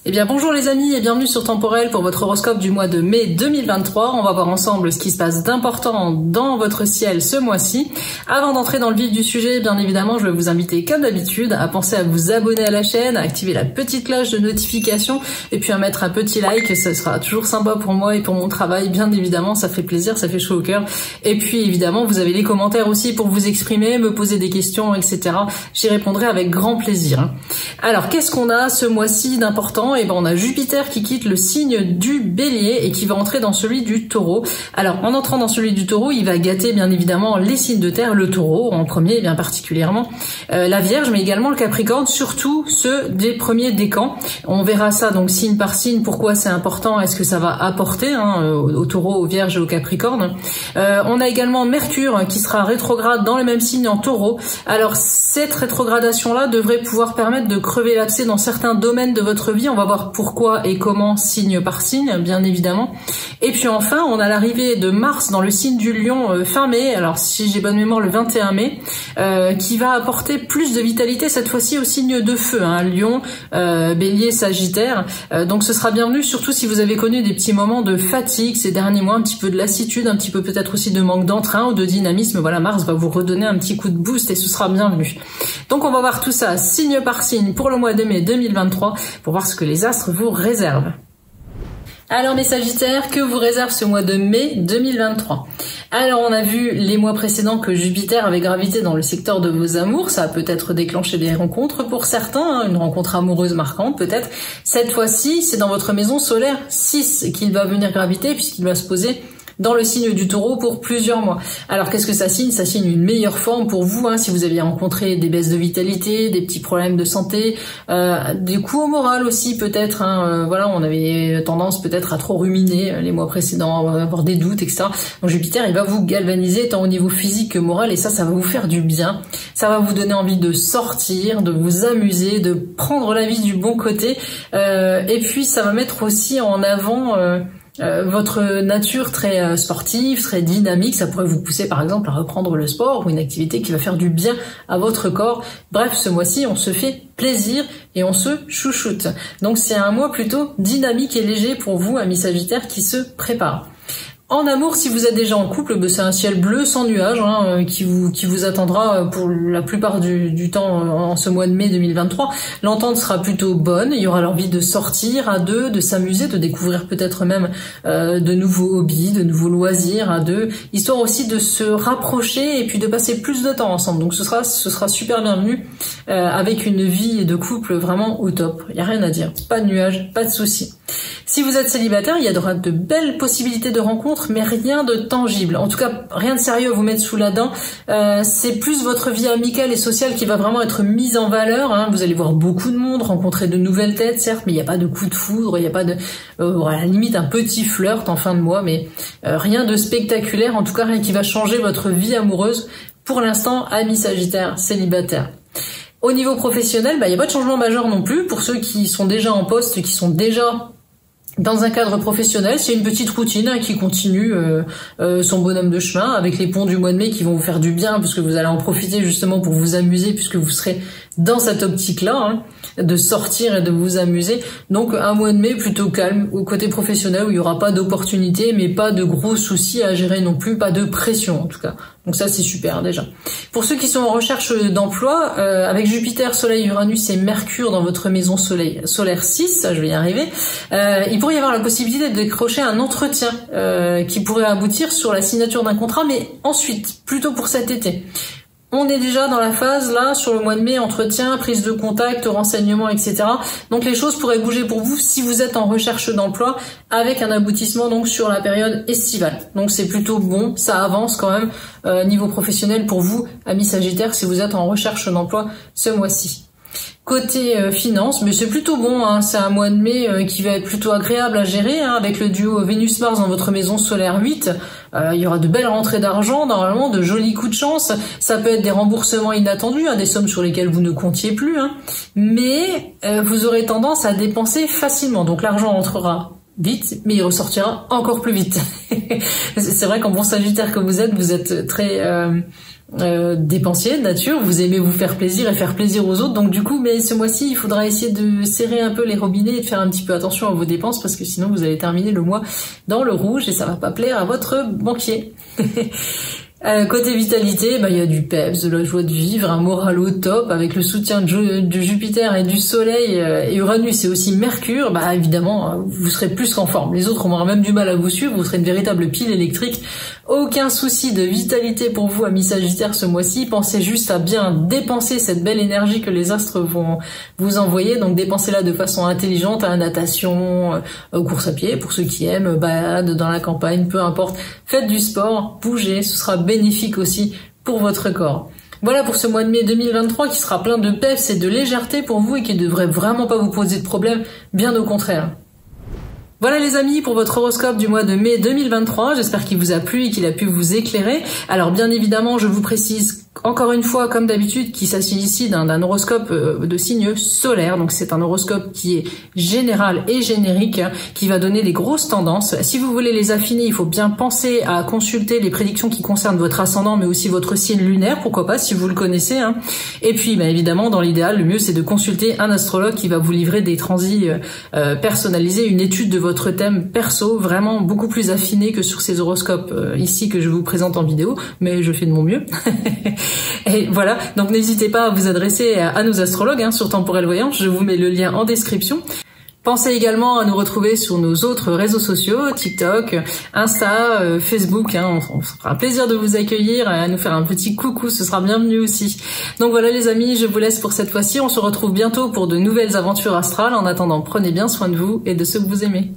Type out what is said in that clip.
Eh bien bonjour les amis et bienvenue sur Temporel pour votre horoscope du mois de mai 2023. On va voir ensemble ce qui se passe d'important dans votre ciel ce mois-ci. Avant d'entrer dans le vif du sujet, bien évidemment, je vais vous inviter comme d'habitude à penser à vous abonner à la chaîne, à activer la petite cloche de notification et puis à mettre un petit like. Ce sera toujours sympa pour moi et pour mon travail, bien évidemment, ça fait plaisir, ça fait chaud au cœur. Et puis évidemment, vous avez les commentaires aussi pour vous exprimer, me poser des questions, etc. J'y répondrai avec grand plaisir. Alors, qu'est-ce qu'on a ce mois-ci d'important? Et ben on a Jupiter qui quitte le signe du Bélier et qui va entrer dans celui du Taureau. Alors en entrant dans celui du Taureau, il va gâter bien évidemment les signes de terre, le Taureau en premier bien particulièrement, la Vierge, mais également le Capricorne, surtout ceux des premiers décans. On verra ça donc signe par signe, pourquoi c'est important, est-ce que ça va apporter au Taureau, aux Vierges et au Capricorne. On a également Mercure qui sera rétrograde dans le même signe en Taureau. Alors cette rétrogradation là devrait pouvoir permettre de crever l'abcès dans certains domaines de votre vie. On va voir pourquoi et comment signe par signe, bien évidemment. Et puis enfin, on a l'arrivée de Mars dans le signe du Lion fin mai, alors si j'ai bonne mémoire le 21 mai, qui va apporter plus de vitalité cette fois-ci au signe de feu, Lion, Bélier, Sagittaire. Donc ce sera bienvenu, surtout si vous avez connu des petits moments de fatigue ces derniers mois, un petit peu de lassitude, un petit peu peut-être aussi de manque d'entrain ou de dynamisme. Voilà, Mars va vous redonner un petit coup de boost et ce sera bienvenu. Donc on va voir tout ça signe par signe pour le mois de mai 2023 pour voir ce que les astres vous réservent. Alors mes Sagittaires, que vous réserve ce mois de mai 2023? Alors on a vu les mois précédents que Jupiter avait gravité dans le secteur de vos amours, ça a peut-être déclenché des rencontres pour certains, une rencontre amoureuse marquante peut-être. Cette fois-ci, c'est dans votre maison solaire 6 qu'il va venir graviter puisqu'il va se poser dans le signe du Taureau pour plusieurs mois. Alors qu'est-ce que ça signe? Ça signe une meilleure forme pour vous, si vous aviez rencontré des baisses de vitalité, des petits problèmes de santé, des coups au moral aussi peut-être. Voilà, on avait tendance peut-être à trop ruminer les mois précédents, à avoir des doutes, etc. Donc Jupiter, il va vous galvaniser tant au niveau physique que moral et ça va vous faire du bien. Ça va vous donner envie de sortir, de vous amuser, de prendre la vie du bon côté. Et puis ça va mettre aussi en avant votre nature très sportive, très dynamique. Ça pourrait vous pousser par exemple à reprendre le sport ou une activité qui va faire du bien à votre corps. Bref, ce mois-ci, on se fait plaisir et on se chouchoute. Donc c'est un mois plutôt dynamique et léger pour vous, amis Sagittaires, qui se préparent. En amour, si vous êtes déjà en couple, c'est un ciel bleu sans nuages qui vous attendra pour la plupart du temps en ce mois de mai 2023. L'entente sera plutôt bonne, il y aura l'envie de sortir à deux, de s'amuser, de découvrir peut-être même de nouveaux hobbies, de nouveaux loisirs à deux, histoire aussi de se rapprocher et puis de passer plus de temps ensemble. Donc ce sera super bienvenu avec une vie de couple vraiment au top. Il n'y a rien à dire, pas de nuages, pas de soucis. Si vous êtes célibataire, il y aura de belles possibilités de rencontres, mais rien de tangible. En tout cas, rien de sérieux à vous mettre sous la dent. C'est plus votre vie amicale et sociale qui va vraiment être mise en valeur. Vous allez voir beaucoup de monde, rencontrer de nouvelles têtes, certes, mais il n'y a pas de coup de foudre, il n'y a pas de... à la limite, un petit flirt en fin de mois, mais rien de spectaculaire, en tout cas rien qui va changer votre vie amoureuse. Pour l'instant, amis Sagittaires, célibataires. Au niveau professionnel, il n'y a pas de changement majeur non plus. Pour ceux qui sont déjà en poste, qui sont déjà dans un cadre professionnel, c'est une petite routine qui continue son bonhomme de chemin avec les ponts du mois de mai qui vont vous faire du bien puisque vous allez en profiter justement pour vous amuser puisque vous serez dans cette optique-là de sortir et de vous amuser. Donc un mois de mai plutôt calme au côté professionnel où il n'y aura pas d'opportunités mais pas de gros soucis à gérer non plus, pas de pression en tout cas. Donc ça c'est super déjà. Pour ceux qui sont en recherche d'emploi, avec Jupiter, Soleil, Uranus et Mercure dans votre maison solaire 6, ça je vais y arriver, il pourrait y avoir la possibilité de décrocher un entretien qui pourrait aboutir sur la signature d'un contrat, mais ensuite, plutôt pour cet été. On est déjà dans la phase, là, sur le mois de mai, entretien, prise de contact, renseignements, etc. Donc les choses pourraient bouger pour vous si vous êtes en recherche d'emploi avec un aboutissement donc sur la période estivale. Donc c'est plutôt bon, ça avance quand même niveau professionnel pour vous, amis Sagittaires, si vous êtes en recherche d'emploi ce mois-ci. Côté finance, mais c'est plutôt bon, c'est un mois de mai qui va être plutôt agréable à gérer, avec le duo Vénus-Mars dans votre maison solaire 8. Il y aura de belles rentrées d'argent, normalement, de jolis coups de chance. Ça peut être des remboursements inattendus, des sommes sur lesquelles vous ne comptiez plus, mais vous aurez tendance à dépenser facilement. Donc l'argent entrera vite, mais il ressortira encore plus vite. C'est vrai qu'en bon Sagittaire que vous êtes très dépensier de nature, vous aimez vous faire plaisir et faire plaisir aux autres, donc du coup, mais ce mois-ci, il faudra essayer de serrer un peu les robinets et de faire un petit peu attention à vos dépenses, parce que sinon vous allez terminer le mois dans le rouge et ça va pas plaire à votre banquier. Côté vitalité, il y a du peps, de la joie de vivre, un moral au top, avec le soutien de Jupiter et du Soleil et Uranus et aussi Mercure, évidemment, vous serez plus qu'en forme. Les autres auront même du mal à vous suivre, vous serez une véritable pile électrique. Aucun souci de vitalité pour vous, amis Sagittaires, ce mois-ci. Pensez juste à bien dépenser cette belle énergie que les astres vont vous envoyer. Donc dépensez-la de façon intelligente, à la natation, course à pied, pour ceux qui aiment, balade dans la campagne, peu importe. Faites du sport, bougez, ce sera bénéfique aussi pour votre corps. Voilà pour ce mois de mai 2023 qui sera plein de peps et de légèreté pour vous et qui ne devrait vraiment pas vous poser de problème, bien au contraire. Voilà les amis pour votre horoscope du mois de mai 2023, j'espère qu'il vous a plu et qu'il a pu vous éclairer. Alors bien évidemment, je vous précise encore une fois, comme d'habitude, qu'il s'agit ici d'un horoscope de signe solaire, donc c'est un horoscope qui est général et générique, qui va donner des grosses tendances. Si vous voulez les affiner, il faut bien penser à consulter les prédictions qui concernent votre ascendant, mais aussi votre signe lunaire, pourquoi pas, si vous le connaissez. Et puis, évidemment, dans l'idéal, le mieux c'est de consulter un astrologue qui va vous livrer des transits personnalisés, une étude de votre thème perso, vraiment beaucoup plus affiné que sur ces horoscopes ici que je vous présente en vidéo, mais je fais de mon mieux. Et voilà, donc n'hésitez pas à vous adresser à nos astrologues sur Temporel Voyance, je vous mets le lien en description. Pensez également à nous retrouver sur nos autres réseaux sociaux, TikTok, Insta, Facebook, on se fera un plaisir de vous accueillir, à nous faire un petit coucou, ce sera bienvenu aussi. Donc voilà les amis, je vous laisse pour cette fois-ci, on se retrouve bientôt pour de nouvelles aventures astrales. En attendant, prenez bien soin de vous et de ceux que vous aimez.